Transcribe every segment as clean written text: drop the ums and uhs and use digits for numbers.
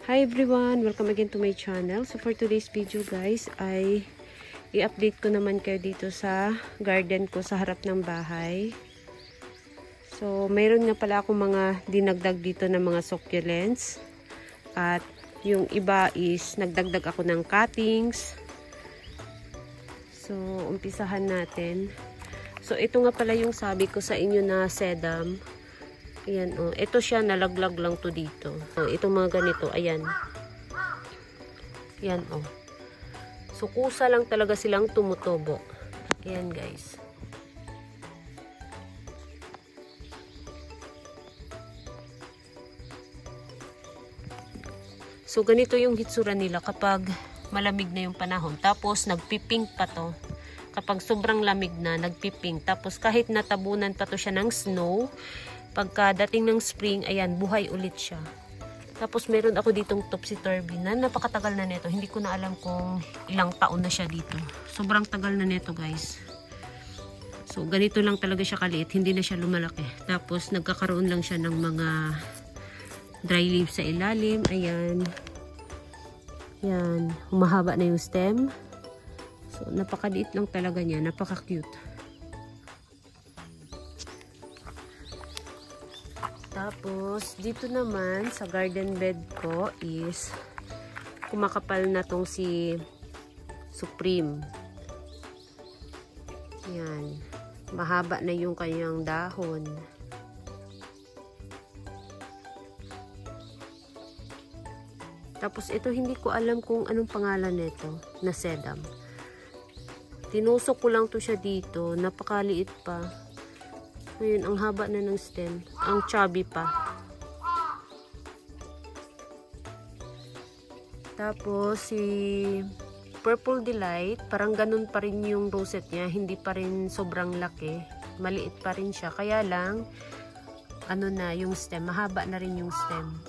Hi everyone! Welcome again to my channel. So for today's video guys, ay i-update ko naman kayo dito sa garden ko sa harap ng bahay. So mayroon nga pala akong mga dinagdag dito ng mga succulents. At yung iba is nagdagdag ako ng cuttings. So umpisahan natin. So ito nga pala yung sabi ko sa inyo na sedum. Ayan, oh. Ito siya, nalaglag lang to dito. Oh, itong mga ganito, ayan. Ayan, oh. So, kusa lang talaga silang tumutubo. Ayan, guys. So, ganito yung hitsura nila kapag malamig na yung panahon. Tapos, nagpipink pa to. Kapag sobrang lamig na, nagpipink. Tapos, kahit natabunan pa to siya ng snow, pagka dating ng spring, ayan, buhay ulit siya. Tapos meron ako ditong topsy-turvy na napakatagal na nito. Hindi ko na alam kung ilang taon na siya dito. Sobrang tagal na nito, guys. So, ganito lang talaga siya kaliit. Hindi na siya lumalaki. Tapos, nagkakaroon lang siya ng mga dry leaves sa ilalim. Ayan. Ayan. Humahaba na yung stem. So, napakaliit lang talaga niya. Napaka-cute. Tapos, dito naman sa garden bed ko is kumakapal na tong si Supreme. Yan. Mahaba na yung kanyang dahon. Tapos, ito hindi ko alam kung anong pangalan nito na sedum. Tinusok ko lang to siya dito. Napakaliit pa. Ngayon, ang haba na ng stem. Ang chubby pa. Tapos, si Purple Delight, parang ganun pa rin yung rosette niya. Hindi pa rin sobrang laki. Maliit pa rin siya. Kaya lang, ano na, yung stem. Mahaba na rin yung stem.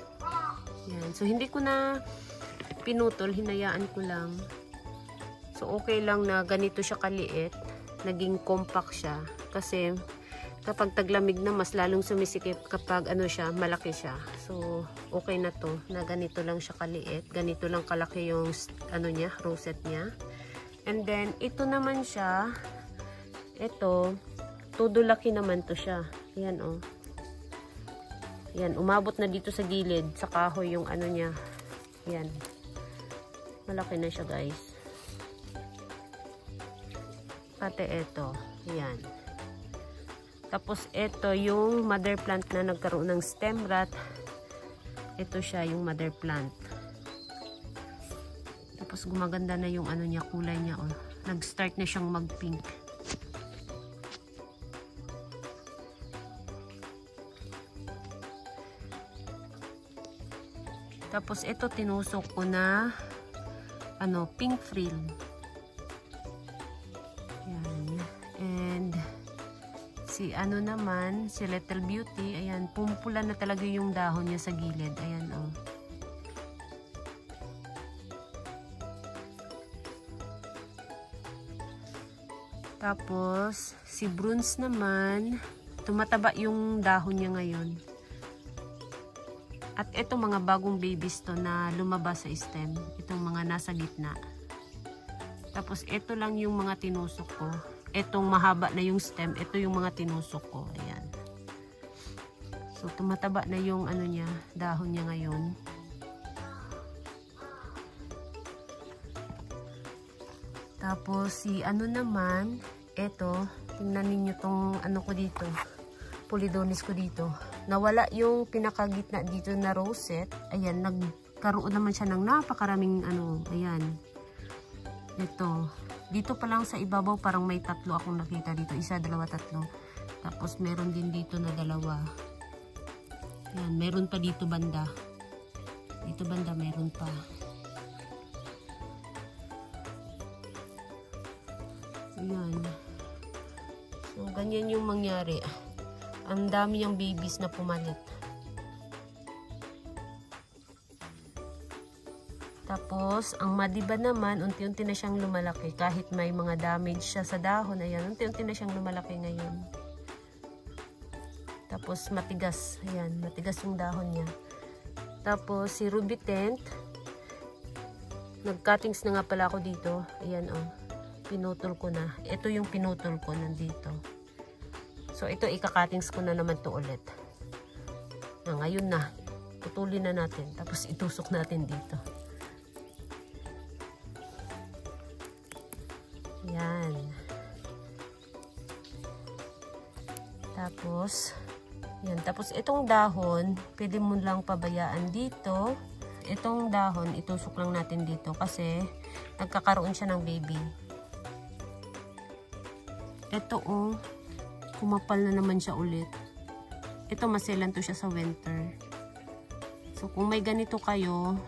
Yan. So, hindi ko na pinutol. Hinayaan ko lang. So, okay lang na ganito siya kaliit. Naging compact siya. Kasi, kapag taglamig na, mas lalong sumisikip kapag ano siya, malaki siya. So, okay na to, na ganito lang siya kaliit. Ganito lang kalaki yung ano niya, rosette niya. And then, ito naman siya, ito, todo laki naman to siya. Ayan, oh. Ayan, umabot na dito sa gilid, sa kahoy yung ano niya. Ayan. Malaki na siya, guys. Pati ito. Ayan. Tapos, ito yung mother plant na nagkaroon ng stem rot. Ito siya, yung mother plant. Tapos, gumaganda na yung ano niya, kulay niya. Oh. Nag-start na siyang mag-pink. Tapos, ito tinusok ko na ano, pink frill. Yan. And si ano naman, si Little Beauty, ayan, pumupula na talaga yung dahon niya sa gilid. Ayan, oh. Tapos, si Bruns naman, tumataba yung dahon niya ngayon. At ito mga bagong babies to na lumabas sa stem. Itong mga nasa gitna. Tapos, ito lang yung mga tinusok ko. Itong mahaba na yung stem, ito yung mga tinusok ko. Ayan. So, tumataba na yung ano niya, dahon niya ngayon. Tapos, si ano naman, ito, tingnan ninyo tong ano ko dito, Polydonis ko dito. Nawala yung pinakagitna dito na rosette. Ayan, nagkaroon naman siya ng napakaraming ano, ayan. Ito. Dito pa lang sa ibabaw parang may tatlo akong nakita dito. Isa, dalawa, tatlo. Tapos meron din dito na dalawa. Ayan, meron pa dito banda. Dito banda meron pa. Ayan. So, ganyan yung mangyari. Ang dami yung babies na pumalit. Tapos, ang madiba naman, unti-unti na siyang lumalaki. Kahit may mga damage siya sa dahon, ayan, unti-unti na siyang lumalaki ngayon. Tapos, matigas. Ayan, matigas yung dahon niya. Tapos si Ruby Tent. Nag-cuttings na nga pala ako dito. Ayan oh. Pinutol ko na. Ito yung pinutol ko nandito. So ito ika-cuttings ko na naman to ulit. Ngayon na. Putulin na natin. Tapos itusok natin dito. Yan. Tapos, yan. Tapos itong dahon, pwede mo lang pabayaan dito. Itong dahon, itusok lang natin dito kasi nagkakaroon siya ng baby. Ito oh, kumapal na naman siya ulit. Ito maselan to siya sa winter. So kung may ganito kayo,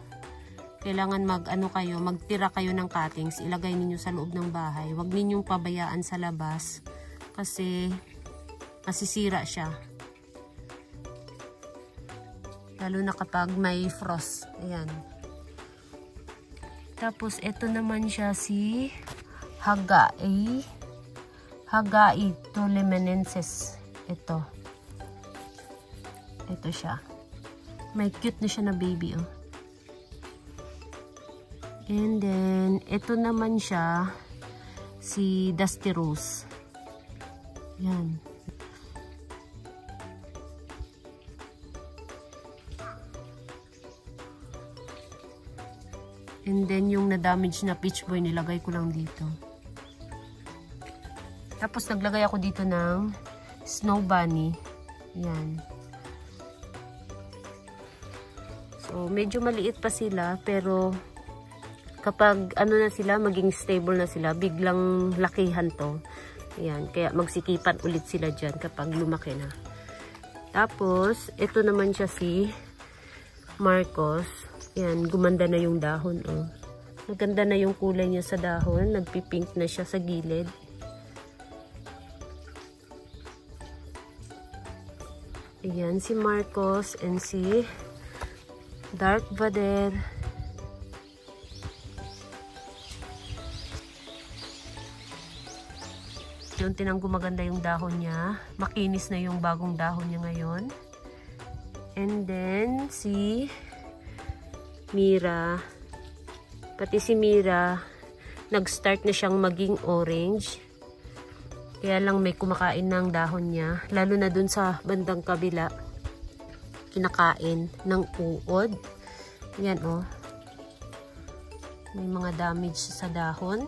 kailangan magtira kayo ng cuttings, ilagay ninyo sa loob ng bahay. Huwag ninyong pabayaan sa labas kasi masisira siya. Lalo na kapag may frost. Ayan. Tapos ito naman siya si Hagai tolimenensis. Ito siya. May cute na siya na baby oh. And then, ito naman siya, si Dusty Rose. Yan. And then, yung na-damage na Peach Boy, nilagay ko lang dito. Tapos, naglagay ako dito ng Snow Bunny. Yan. So, medyo maliit pa sila, pero kapag ano na sila, maging stable na sila, biglang lakihan to. Ayan, kaya magsikipan ulit sila dyan kapag lumaki na. Tapos, ito naman siya si Marcos. Ayan, gumanda na yung dahon. Oh. Maganda na yung kulay niya sa dahon. Nagpipink na siya sa gilid. Ayan, si Marcos and si Dark Vader. Unti nang gumaganda yung dahon niya. Makinis na yung bagong dahon niya ngayon. And then, si Mira. Pati si Mira, nag-start na siyang maging orange. Kaya lang may kumakain ng dahon niya. Lalo na dun sa bandang kabila. Kinakain ng uod. Yan oh. May mga damage sa dahon.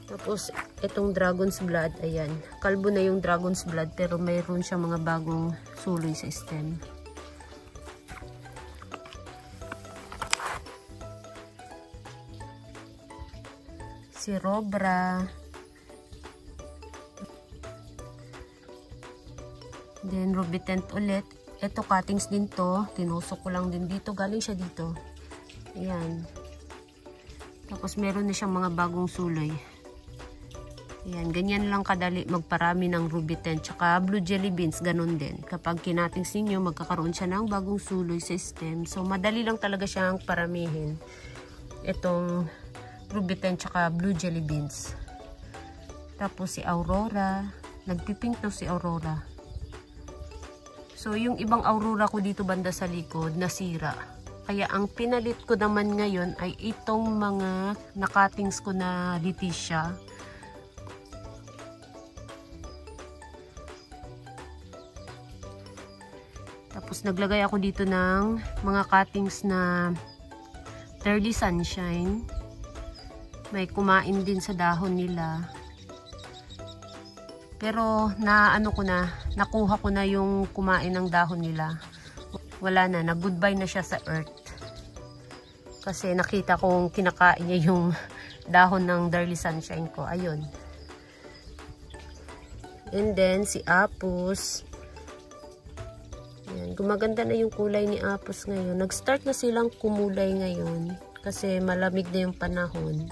Tapos, itong Dragon's Blood, ayan. Kalbo na yung Dragon's Blood, pero mayroon siya mga bagong suloy sa stem. Si Robra. Then, Ruby Tent ulit. Ito, cuttings din to. Tinusok ko lang din dito. Galing siya dito. Ayan. Tapos, meron na siyang mga bagong suloy. Ayan, ganyan lang kadali magparami ng Ruby Tent. Tsaka Blue Jelly Beans, ganun din. Kapag kinatings ninyo, magkakaroon siya ng bagong suloy sa stem. So, madali lang talaga siyang paramihin. Itong Ruby Tent tsaka Blue Jelly Beans. Tapos si Aurora. Nagpipink to si Aurora. So, yung ibang Aurora ko dito banda sa likod, nasira. Kaya ang pinalit ko naman ngayon ay itong mga nakatings ko na Leticia. Tapos naglagay ako dito ng mga cuttings na Early Sunshine. May kumain din sa dahon nila. Pero nakuha ko na yung kumain ng dahon nila. Wala na, nag-goodbye na siya sa earth. Kasi nakita kong kinakain niya yung dahon ng Early Sunshine ko. Ayun. And then si Apus. Ayan, gumaganda na yung kulay ni Apus ngayon. Nag-start na silang kumulay ngayon kasi malamig na yung panahon.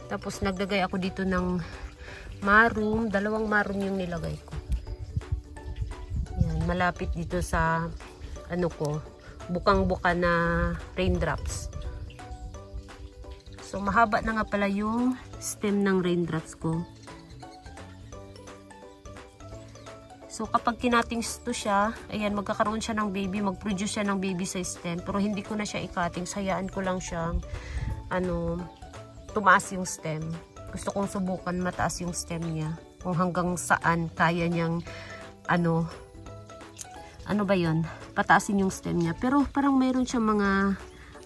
Tapos naglagay ako dito ng maroon. 2 maroon yung nilagay ko. Ayan, malapit dito sa bukang-buka na raindrops. So mahaba na nga pala yung stem ng raindrops ko. So, kapag kinatings to siya, ayan, magkakaroon siya ng baby, mag-produce siya ng baby sa stem. Pero hindi ko na siya i-cuttings, hayaan ko lang siyang, tumaas yung stem. Gusto kong subukan mataas yung stem niya. Kung hanggang saan kaya niyang, ano ba yun? Pataasin yung stem niya. Pero parang mayroon siya mga,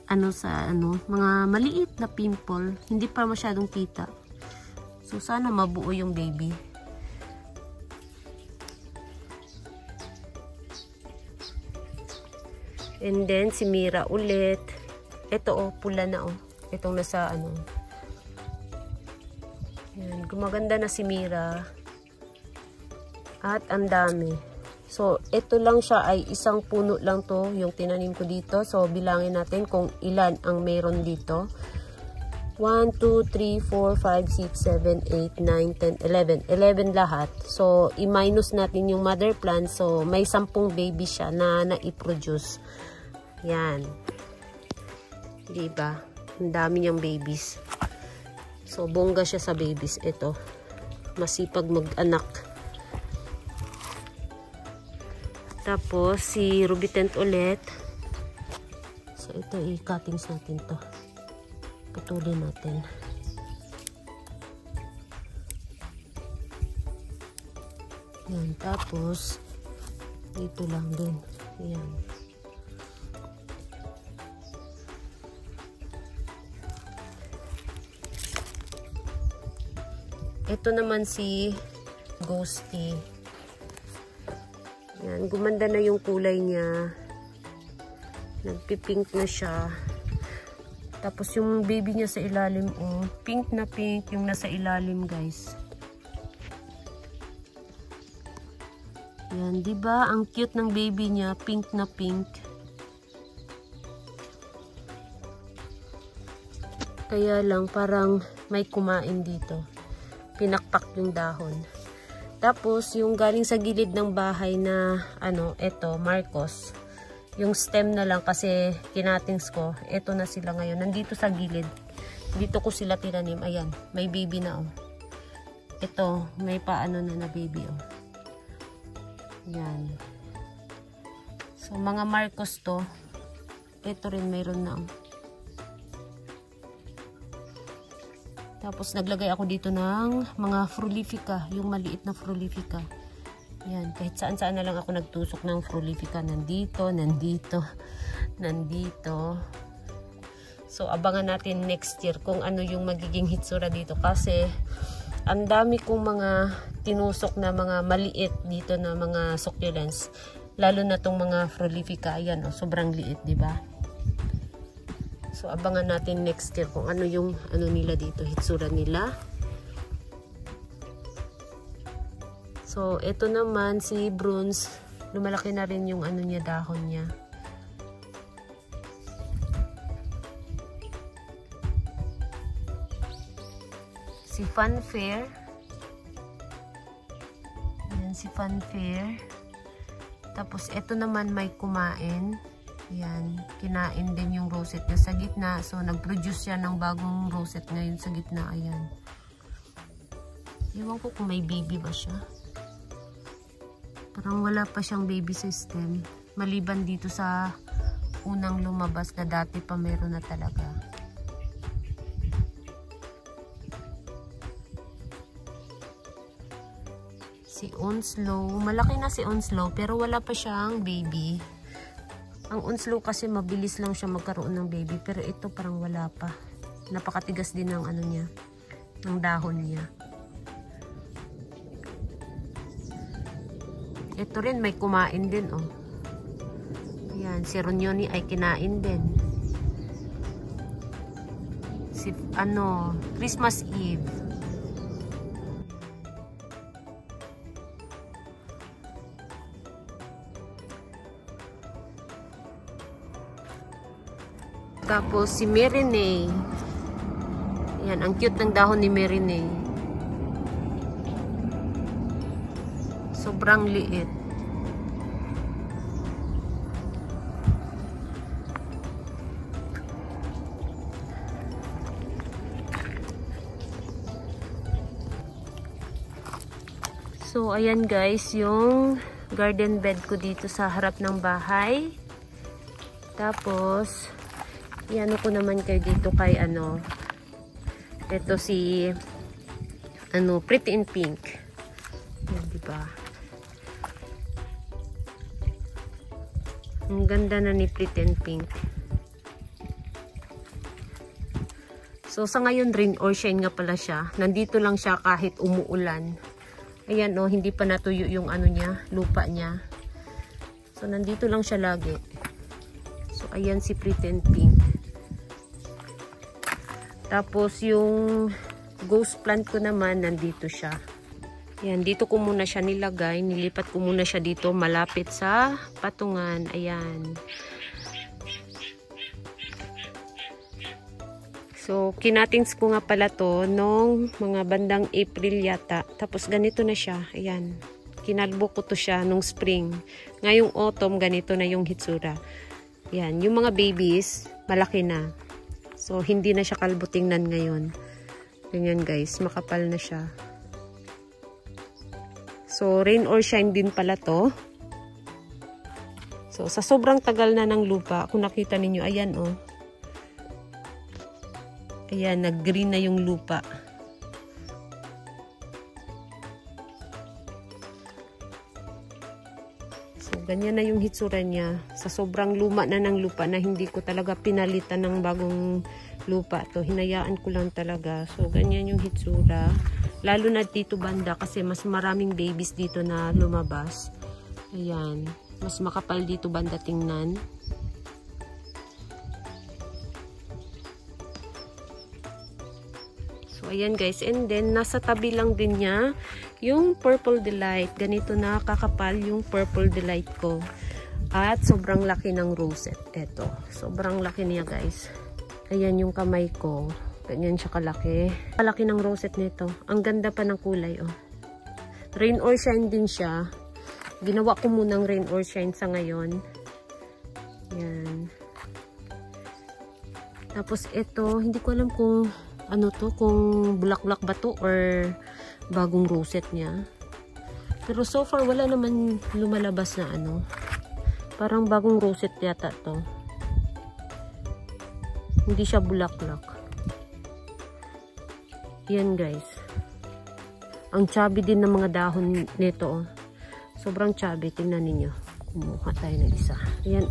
mga maliit na pimple. Hindi pa masyadong kita. So, sana mabuo yung baby. And then, si Mira ulit. Ito, pula na, Itong nasa, Yan, gumaganda na si Mira. At ang dami. So, ito lang siya ay isang puno lang to, yung tinanim ko dito. So, bilangin natin kung ilan ang meron dito. 1, 2, 3, 4, 5, 6, 7, 8, 9, 10, 11. 11 lahat. So, i-minus natin yung mother plant. So, may 10 baby siya na na-i-produce. Yan. Diba? Ang dami niyang babies. So, bongga siya sa babies. Ito. Masipag mag-anak. Tapos, si Rubitent ulit. So, ito, i-cuttings natin to. Putulin natin. Yan. Tapos, dito lang din. Yan. Ito naman si Ghosty. Yan, gumanda na yung kulay niya. Nagpipink na siya. Tapos yung baby niya sa ilalim, pink na pink yung nasa ilalim, guys. Yan, 'di ba? Ang cute ng baby niya, pink na pink. Kaya lang parang may kumain dito. Pinakpak yung dahon. Tapos, yung galing sa gilid ng bahay na, eto, Marcos. Yung stem na lang kasi kinatings ko. Eto na sila ngayon. Nandito sa gilid. Dito ko sila tinanim. Ayan, may baby na, Ito, may paano na baby, Yan. So, mga Marcos to. Ito rin mayroon na, Tapos, naglagay ako dito ng mga frulifica. Yung maliit na frulifica. Yan. Kahit saan-saan na lang ako nagtusok ng frulifica. Nandito, nandito, nandito. So, abangan natin next year kung ano yung magiging hitsura dito. Kasi, ang dami kong mga tinusok na mga maliit dito na mga succulents. Lalo na tong mga frulifica. Ayan, sobrang liit, diba? So, abangan natin next year kung ano yung nila dito, hitsura nila. So, ito naman si Bruns. Lumalaki na rin yung niya, dahon niya. Si Funfair. Ayan, si Funfair. Tapos, ito naman may kumain. Yan, kinain din yung rosette niya sa gitna. So, nag-produce siya ng bagong rosette ngayon sa gitna. Ayan. Ewan ko kung may baby ba siya. Parang wala pa siyang baby system. Maliban dito sa unang lumabas na dati pa meron na talaga. Si Onslow. Malaki na si Onslow pero wala pa siyang baby. Ang Onslow kasi mabilis lang siya magkaroon ng baby. Pero ito parang wala pa. Napakatigas din ng niya. Ng dahon niya. Ito rin may kumain din, Ayan, si Ronyoni ay kinain din. Si, Christmas Eve. Tapos si Marinay. Ayan, ang cute ng dahon ni Marinay. Sobrang liit. So, ayan guys, yung garden bed ko dito sa harap ng bahay. Tapos, iano ko naman kayo dito kay ito si Pretty in Pink. Yan, diba? Ang ganda na ni Pretty in Pink. So, sa ngayon, rain or shine nga pala siya. Nandito lang siya kahit umuulan. Ayan, hindi pa natuyo yung lupa niya. So, nandito lang siya lagi. So, ayan si Pretty in Pink. Tapos, yung ghost plant ko naman, nandito siya. Ayan, dito ko muna siya nilagay. Nilipat ko muna siya dito, malapit sa patungan. Ayan. So, kinatings ko nga pala to nung mga bandang April yata. Tapos, ganito na siya. Ayan. Kinalbo ko to siya nung spring. Ngayong autumn, ganito na yung hitsura. Ayan. Yung mga babies, malaki na. So, hindi na siya kalbo tingnan ngayon. Ganyan guys. Makapal na siya. So, rain or shine din pala to. So, sa sobrang tagal na ng lupa, kung nakita ninyo, ayan ayan, nag-green na yung lupa. So, ganyan na yung hitsura niya. Sa sobrang luma na ng lupa na hindi ko talaga pinalitan ng bagong lupa. To, hinayaan ko lang talaga. So, ganyan yung hitsura. Lalo na dito banda kasi mas maraming babies dito na lumabas. Ayan. Mas makapal dito banda tingnan. So, ayan guys. And then, nasa tabi lang din niya yung Purple Delight. Ganito na kakapal yung Purple Delight ko. At sobrang laki ng rosette. Eto. Sobrang laki niya guys. Ayan yung kamay ko. Ganyan siya kalaki. Kalaki ng rosette nito. Ang ganda pa ng kulay. Rain or shine din siya. Ginawa ko munang rain or shine sa ngayon. Ayan. Tapos ito, hindi ko alam kung kung bulaklak ba to or bagong rosette niya. Pero so far wala naman lumalabas na parang bagong rosette yata to. Hindi siya bulaklak. Yan guys. Ang chubby din ng mga dahon nito. Sobrang chubby. Tingnan ninyo. Kumuha tayo ng isa. Ayan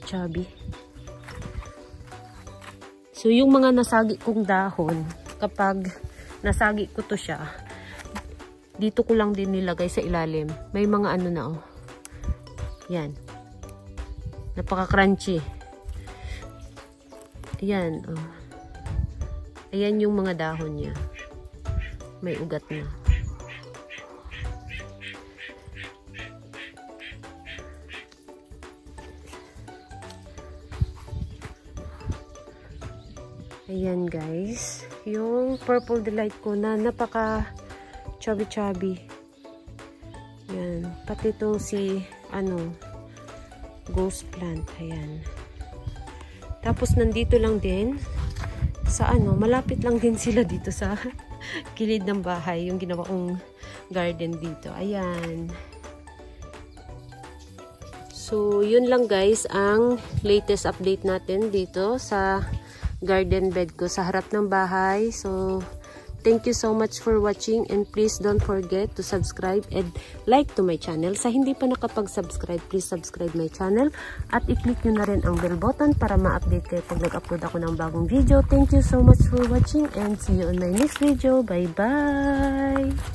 chubby. So, yung mga nasagi kong dahon, kapag nasagi ko to siya, dito ko lang din nilagay sa ilalim. May mga Yan. Napaka-crunchy. Yan, Ayan yung mga dahon niya. May ugat na. Ayan guys, yung Purple Delight ko na napaka chubby. Yan, pati itong si ghost plant. Ayan. Tapos nandito lang din sa malapit lang din sila dito sa kilid ng bahay, yung ginawa kong garden dito. Ayan. So, yun lang guys ang latest update natin dito sa garden bed ko sa harap ng bahay. So, thank you so much for watching and please don't forget to subscribe and like to my channel. Sa hindi pa nakapag-subscribe, please subscribe my channel at i-click nyo na rin ang bell button para ma-update kayo pag nag-upload ako ng bagong video. Thank you so much for watching and see you on my next video. Bye-bye!